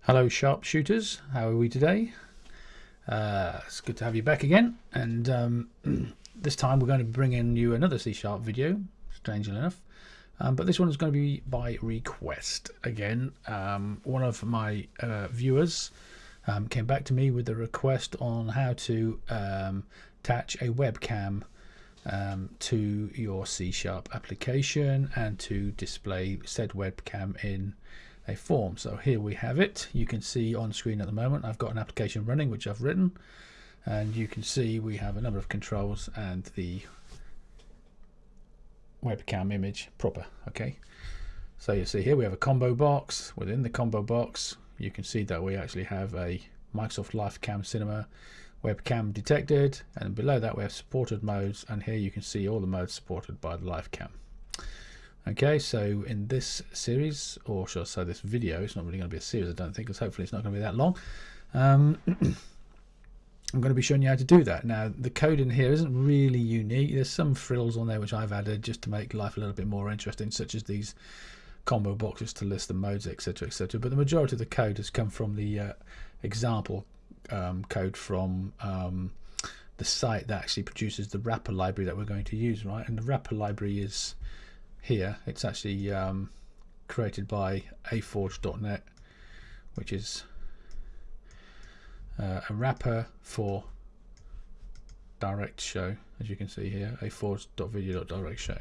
Hello sharpshooters, how are we today? It's good to have you back again, and this time we're going to bring in you another C# video, strangely enough, but this one is going to be by request again. One of my viewers came back to me with a request on how to attach a webcam to your C# application and to display said webcam in a form. So here we have it. You can see on screen at the moment I've got an application running which I've written, and you can see we have a number of controls and the webcam image proper. Okay, so you see here we have a combo box. Within the combo box you can see that we actually have a Microsoft LifeCam Cinema webcam detected, and below that we have supported modes, and here you can see all the modes supported by the LifeCam. Okay, so in this series, or shall I say this video, it's not really going to be a series I don't think, because hopefully it's not going to be that long. I'm going to be showing you how to do that. Now the code in here isn't really unique. There's some frills on there which I've added just to make life a little bit more interesting, such as these combo boxes to list the modes, etc, etc. But the majority of the code has come from the example code from the site that actually produces the wrapper library that we're going to use, right? And the wrapper library is here. It's actually created by aforge.net, which is a wrapper for direct show, as you can see here, aforge.video.direct show.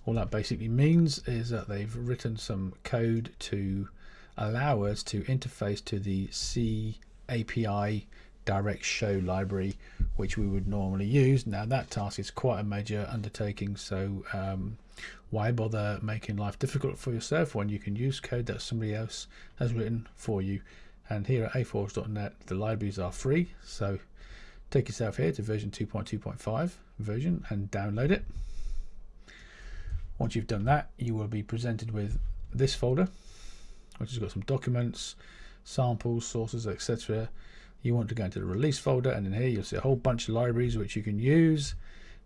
All that basically means is that they've written some code to allow us to interface to the C API direct show library which we would normally use. Now that task is quite a major undertaking, so why bother making life difficult for yourself when you can use code that somebody else has written for you? And here at aforge.net the libraries are free, so take yourself here to version 2.2.5 version and download it. Once you've done that, you will be presented with this folder which has got some documents, samples, sources, etc. You want to go into the release folder, and in here you'll see a whole bunch of libraries which you can use.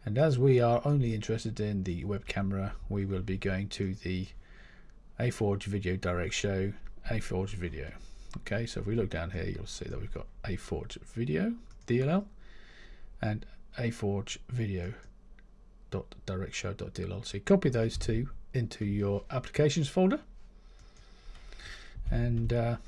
And as we are only interested in the web camera, we will be going to the aforge video direct show, aforge video. Okay, so if we look down here you'll see that we've got aforge video DLL and aforge video direct show.dll. So you copy those two into your applications folder and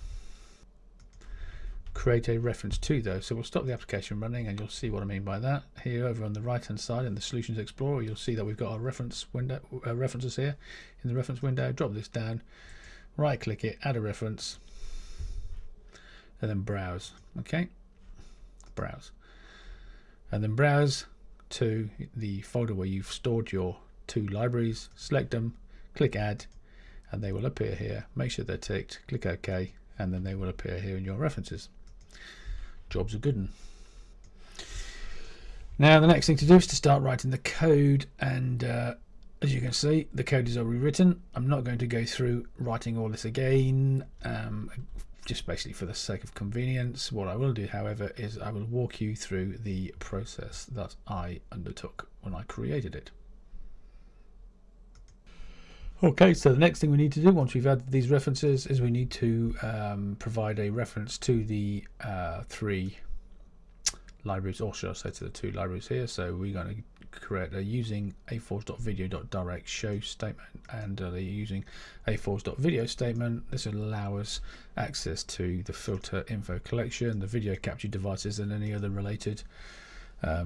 create a reference to those. So we'll stop the application running and you'll see what I mean by that. Here over on the right hand side in the Solutions Explorer you'll see that we've got our reference window, references here in the reference window. Drop this down, right click it, add a reference, and then browse. Okay, browse, and then browse to the folder where you've stored your two libraries, select them, click add, and they will appear here. Make sure they're ticked, click OK, and then they will appear here in your references. Job's a good one. Now the next thing to do is to start writing the code, and as you can see the code is already written. I'm not going to go through writing all this again, just basically for the sake of convenience. What I will do, however, is I will walk you through the process that I undertook when I created it. Okay, so the next thing we need to do once we've added these references is we need to provide a reference to the three libraries, or should I say to the two libraries here. So we're going to create a using aforge.video.direct show statement, and using aforge.video statement. This will allow us access to the filter info collection, the video capture devices, and any other related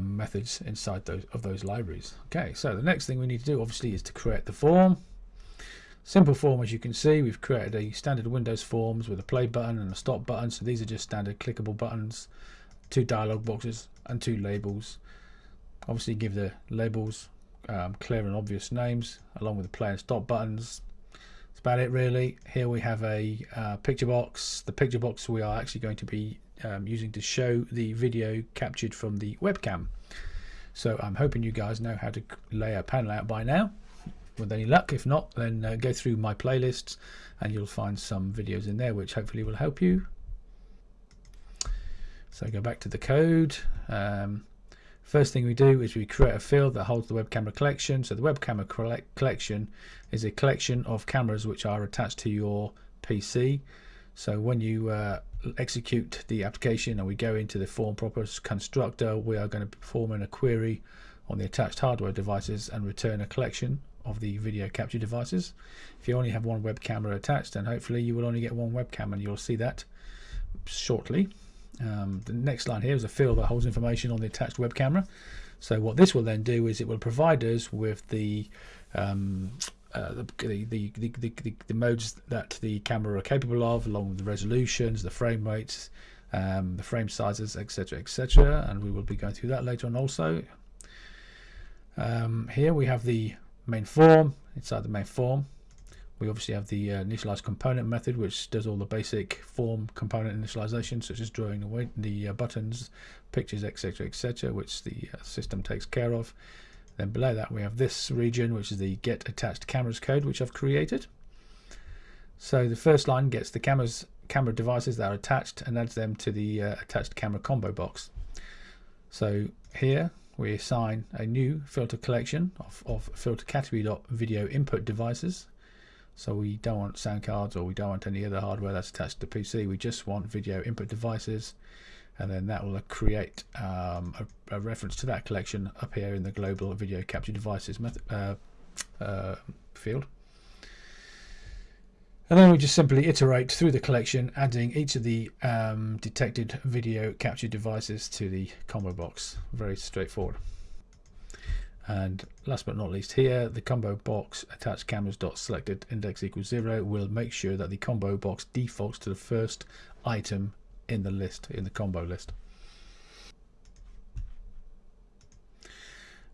methods inside those libraries. Okay, so the next thing we need to do obviously is to create the form. Simple form, as you can see. We've created a standard Windows forms with a play button and a stop button. So these are just standard clickable buttons, two dialog boxes and two labels. Obviously give the labels clear and obvious names along with the play and stop buttons. That's about it really. Here we have a picture box. The picture box we are actually going to be using to show the video captured from the webcam. So I'm hoping you guys know how to lay a panel out by now, with any luck. If not, then go through my playlists and you'll find some videos in there which hopefully will help you. So go back to the code. First thing we do is we create a field that holds the web camera collection. So the web camera collection is a collection of cameras which are attached to your PC. So when you execute the application and we go into the form properties constructor, we are going to perform a query on the attached hardware devices and return a collection of the video capture devices. If you only have one web camera attached, then hopefully you will only get one webcam, and you'll see that shortly. The next line here is a field that holds information on the attached web camera. So what this will then do is it will provide us with the modes that the camera are capable of, along with the resolutions, the frame rates, the frame sizes, etc., etc. And we will be going through that later on also. Here we have the main form. Inside the main form, we obviously have the initialize component method, which does all the basic form component initialization, such as drawing the buttons, pictures, etc., etc., which the system takes care of. Then below that we have this region, which is the get attached cameras code, which I've created. So the first line gets the camera devices that are attached and adds them to the attached camera combo box. So here we assign a new filter collection of filter category.video input devices. So we don't want sound cards, or we don't want any other hardware that's attached to the PC. We just want video input devices, and then that will create a reference to that collection up here in the global video capture devices field. And then we just simply iterate through the collection, adding each of the detected video capture devices to the combo box. Very straightforward. And last but not least, here the combo box attached cameras.selected index equals 0 will make sure that the combo box defaults to the first item in the list, in the combo list.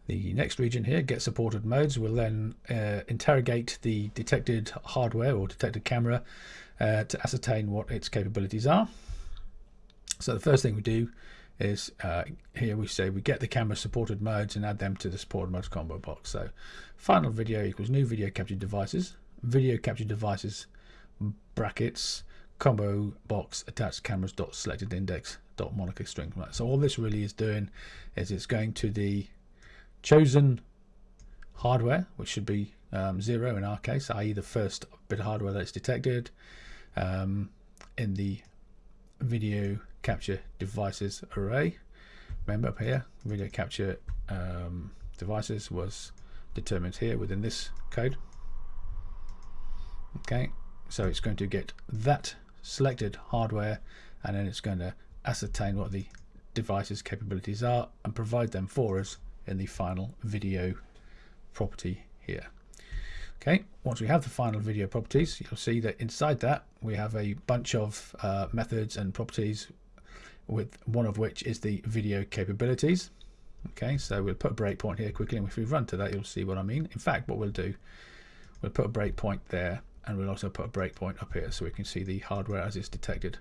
The next region here, get supported modes, will then interrogate the detected hardware or detected camera to ascertain what its capabilities are. So the first thing we do is here we say we get the camera supported modes and add them to the supported modes combo box. So final video equals new video capture devices brackets combo box attached cameras dot selected index dot Monaco string. Right, so all this really is doing is it's going to the chosen hardware, which should be 0 in our case, i.e. the first bit of hardware that's detected in the video capture devices array. Remember up here, video capture devices was determined here within this code. Okay, so it's going to get that selected hardware, and then it's going to ascertain what the device's capabilities are and provide them for us in the final video property here. Okay, once we have the final video properties, you'll see that inside that we have a bunch of methods and properties, with one of which is the video capabilities. Okay, so we'll put a breakpoint here quickly, and if we run to that, you'll see what I mean. In fact, what we'll do, we'll put a breakpoint there, and we'll also put a breakpoint up here so we can see the hardware as it's detected.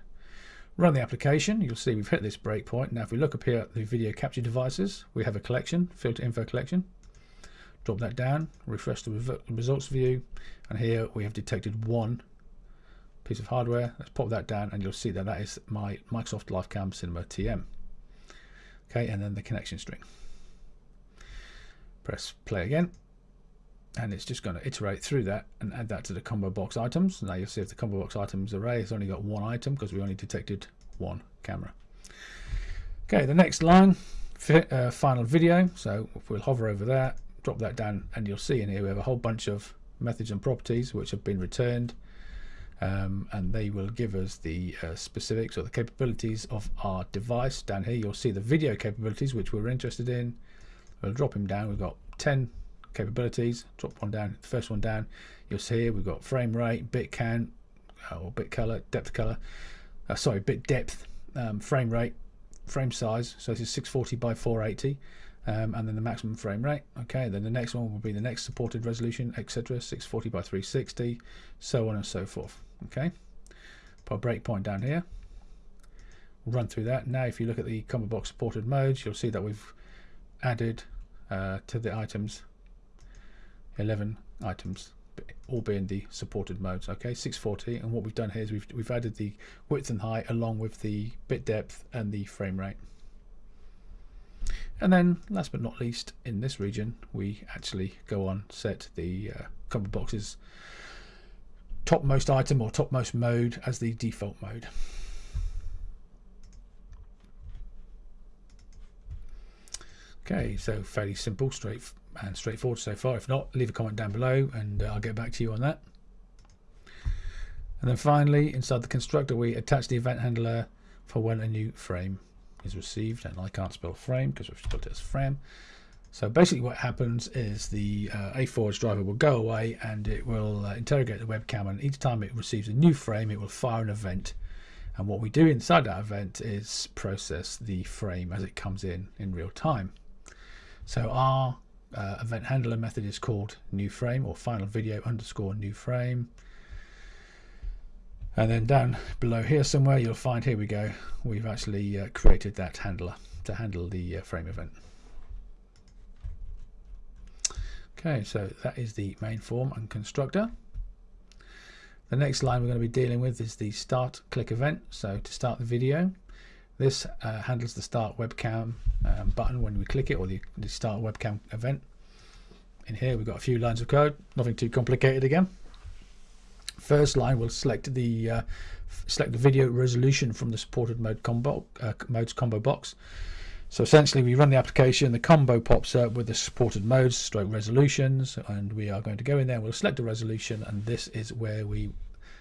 Run the application, you'll see we've hit this breakpoint. Now if we look up here at the video capture devices, we have a collection, filter info collection. Drop that down, refresh the results view, and here we have detected one piece of hardware. Let's pop that down, and you'll see that that is my Microsoft LiveCam Cinema TM. Okay, and then the connection string. Press play again, and it's just going to iterate through that and add that to the combo box items. Now you'll see if the combo box items array has only got one item because we only detected one camera. Okay, the next line, final video. So if we'll hover over that, drop that down, and you'll see in here we have a whole bunch of methods and properties which have been returned, and they will give us the specifics or the capabilities of our device. Down here you'll see the video capabilities which we're interested in. We'll drop them down. We've got 10 capabilities. Drop one down, the first one down, you'll see here we've got frame rate, bit count or bit color, depth color, bit depth, frame rate, frame size, so this is 640 by 480, and then the maximum frame rate. Okay, then the next one will be the next supported resolution, etc., 640 by 360, so on and so forth. Okay, put a breakpoint down here, run through that. Now if you look at the combo box supported modes, you'll see that we've added to the items 11 items, all being the supported modes. Okay, 640, and what we've done here is we've added the width and height along with the bit depth and the frame rate. And then last but not least, in this region we actually go on set the combo boxes topmost item or topmost mode as the default mode. Okay, so fairly simple, straightforward so far. If not, leave a comment down below and I'll get back to you on that. And then finally, inside the constructor, we attach the event handler for when a new frame is received. And I can't spell frame because we've spelled it as frame. So basically what happens is the A4's driver will go away and it will interrogate the webcam, and each time it receives a new frame, it will fire an event. And what we do inside that event is process the frame as it comes in real time. So our event handler method is called new frame, or final video underscore new frame. And then down below here somewhere you'll find, here we go, we've actually created that handler to handle the frame event. Okay, so that is the main form and constructor. The next line we're going to be dealing with is the start click event. So to start the video, this handles the start webcam button when we click it, or the start webcam event. In here we've got a few lines of code, nothing too complicated again. First line will select the video resolution from the supported modes combo box. So essentially we run the application, the combo pops up with the supported modes stroke resolutions, and we are going to go in there, we'll select a resolution, and this is where we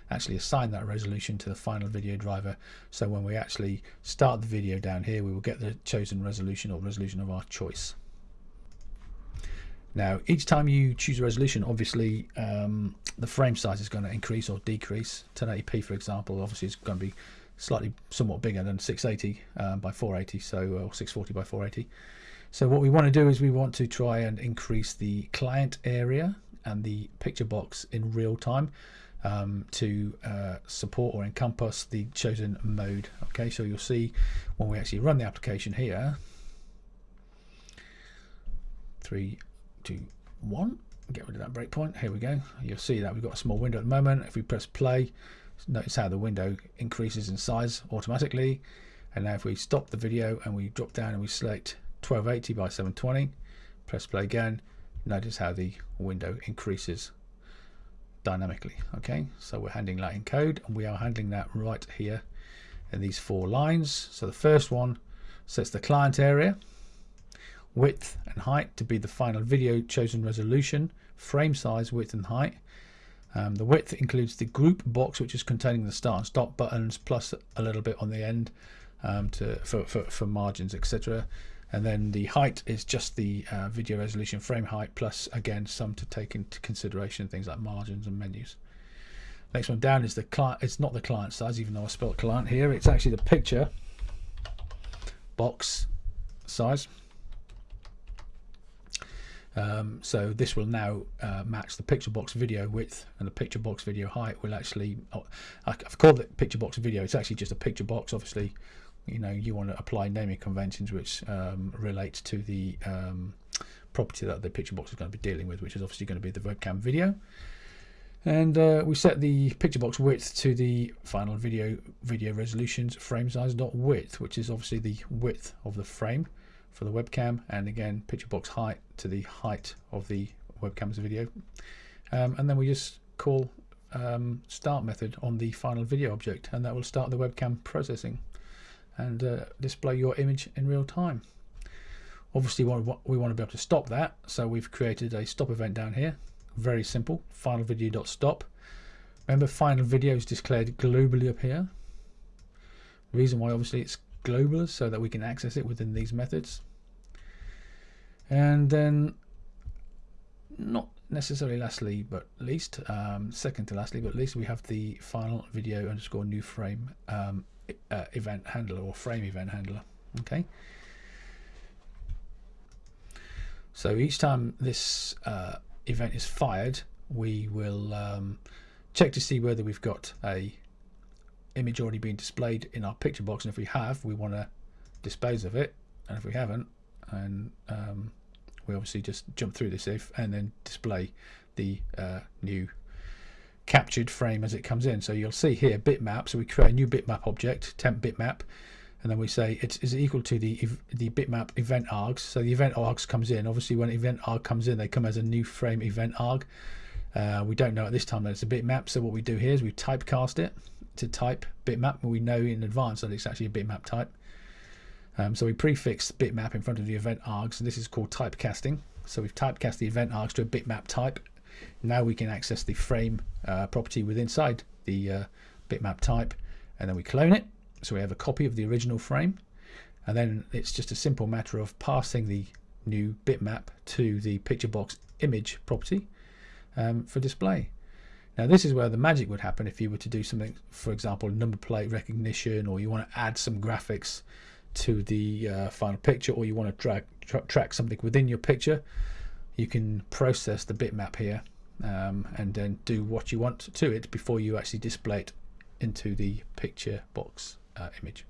actually assign that resolution to the final video driver. So when we actually start the video down here, we will get the chosen resolution, or resolution of our choice. Now each time you choose a resolution, obviously the frame size is going to increase or decrease. 1080p for example, obviously it's going to be somewhat bigger than 680 by 480, so or 640 by 480. So what we want to do is we want to try and increase the client area and the picture box in real time to support or encompass the chosen mode. Okay, so you'll see when we actually run the application here, 3, 2, 1, get rid of that breakpoint. Here we go. You'll see that we've got a small window at the moment. If we press play, notice how the window increases in size automatically. And now if we stop the video and we drop down and we select 1280 by 720, press play again, notice how the window increases dynamically. Okay, so we're handling that in code, and we are handling that right here in these 4 lines. So the first one sets the client area, width and height to be the final video chosen resolution, frame size, width and height. The width includes the group box, which is containing the start and stop buttons, plus a little bit on the end for margins, etc. And then the height is just the video resolution frame height, plus again some to take into consideration things like margins and menus. Next one down is the client. It's not the client size, even though I spelled client here. It's actually the picture box size. So this will now match the picture box video width, and the picture box video height will actually, I've called it picture box video, it's actually just a picture box. Obviously, you know, you want to apply naming conventions which relate to the property that the picture box is going to be dealing with, which is obviously going to be the webcam video. And we set the picture box width to the final video resolutions frame size dot width, which is obviously the width of the frame for the webcam, and again picture box height to the height of the webcam's video. And then we just call start method on the final video object, and that will start the webcam processing and display your image in real time. Obviously we want to be able to stop that, so we've created a stop event down here. Very simple, final video dot stop. Remember, final video is declared globally up here. The reason why obviously it's global is so that we can access it within these methods. And then, not necessarily lastly but least, second to lastly but least, we have the final video underscore new frame event handler, or frame event handler. Okay, so each time this event is fired, we will check to see whether we've got a image already being displayed in our picture box, and if we have, we want to dispose of it, and if we haven't, and we obviously just jump through this if and then display the new captured frame as it comes in. So you'll see here bitmap, so we create a new bitmap object, temp bitmap, and then we say it is equal to the bitmap event args. So the event args comes in, obviously when event arg comes in, they come as a new frame event arg, We don't know at this time that it's a bitmap, so what we do here is we typecast it to type bitmap, and we know in advance that it's actually a bitmap type. So we prefix bitmap in front of the event args, and this is called typecasting. So we've typecast the event args to a bitmap type. Now we can access the frame property within inside the bitmap type, and then we clone it. So we have a copy of the original frame, and then it's just a simple matter of passing the new bitmap to the picture box image property for display. Now this is where the magic would happen if you were to do something, for example, number plate recognition, or you want to add some graphics to the final picture, or you want to track something within your picture. You can process the bitmap here and then do what you want to it before you actually display it into the picture box image.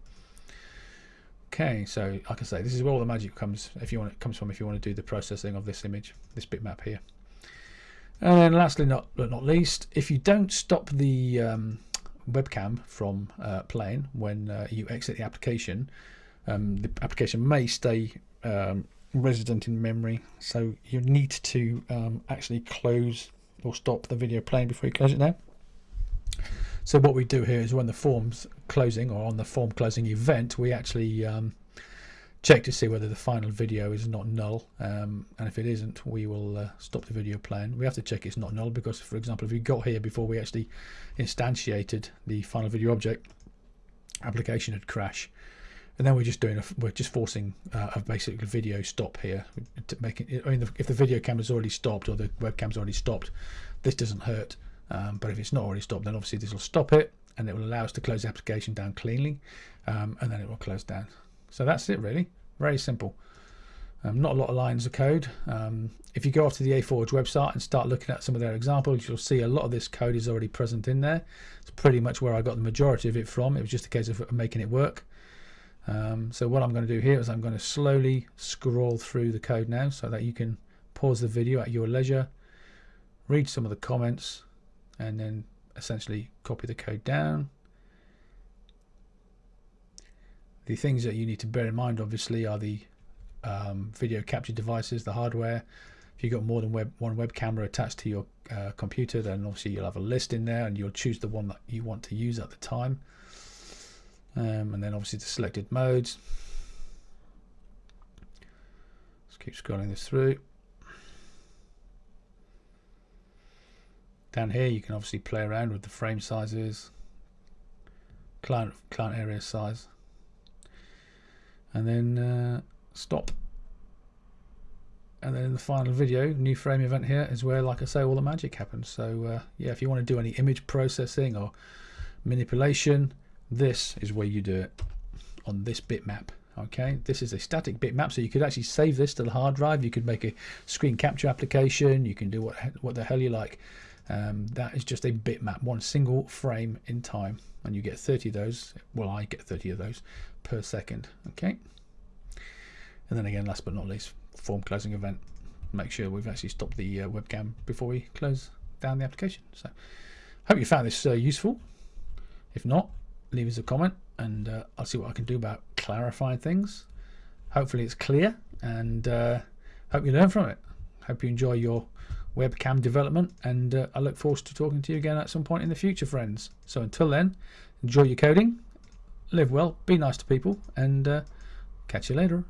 Okay, so like I say, this is where all the magic comes if you want to do the processing of this image, this bitmap here. And then lastly, but not least, if you don't stop the webcam from playing when you exit the application may stay resident in memory, so you need to actually close or stop the video playing before you close it now. So what we do here is when the form's closing, or on the form closing event, we actually check to see whether the final video is not null, and if it isn't, we will stop the video playing. We have to check it's not null because, for example, if we got here before we actually instantiated the final video object, application would crash. And then we're just forcing a basic video stop here to make it. I mean, if the video camera's already stopped or the webcam's already stopped, this doesn't hurt. But if it's not already stopped, then obviously this will stop it, and it will allow us to close the application down cleanly, and then it will close down. So that's it, really. Very simple. Not a lot of lines of code. If you go off to the A4Forge website and start looking at some of their examples, you'll see a lot of this code is already present in there. It's pretty much where I got the majority of it from. It was just a case of making it work. So what I'm going to do here is I'm going to slowly scroll through the code now so that you can pause the video at your leisure, read some of the comments, and then essentially copy the code down. The things that you need to bear in mind obviously are the video capture devices, the hardware. If you've got more than one web camera attached to your computer, then obviously you'll have a list in there and you'll choose the one that you want to use at the time. And then obviously the selected modes. Let's keep scrolling this through. Down here you can obviously play around with the frame sizes, client area size, and then stop. And then in the final video, new frame event here is where, like I say, all the magic happens. So yeah, if you want to do any image processing or manipulation, this is where you do it on this bitmap. Okay, this is a static bitmap, so you could actually save this to the hard drive. You could make a screen capture application. You can do what the hell you like. That is just a bitmap, one single frame in time, and you get 30 of those. Well, I get 30 of those per second. Okay, and then again, last but not least, form closing event. Make sure we've actually stopped the webcam before we close down the application. So, hope you found this useful. If not, leave us a comment and I'll see what I can do about clarifying things. Hopefully it's clear, and hope you learn from it. Hope you enjoy your webcam development, and I look forward to talking to you again at some point in the future, friends. So until then, enjoy your coding, live well, be nice to people, and catch you later.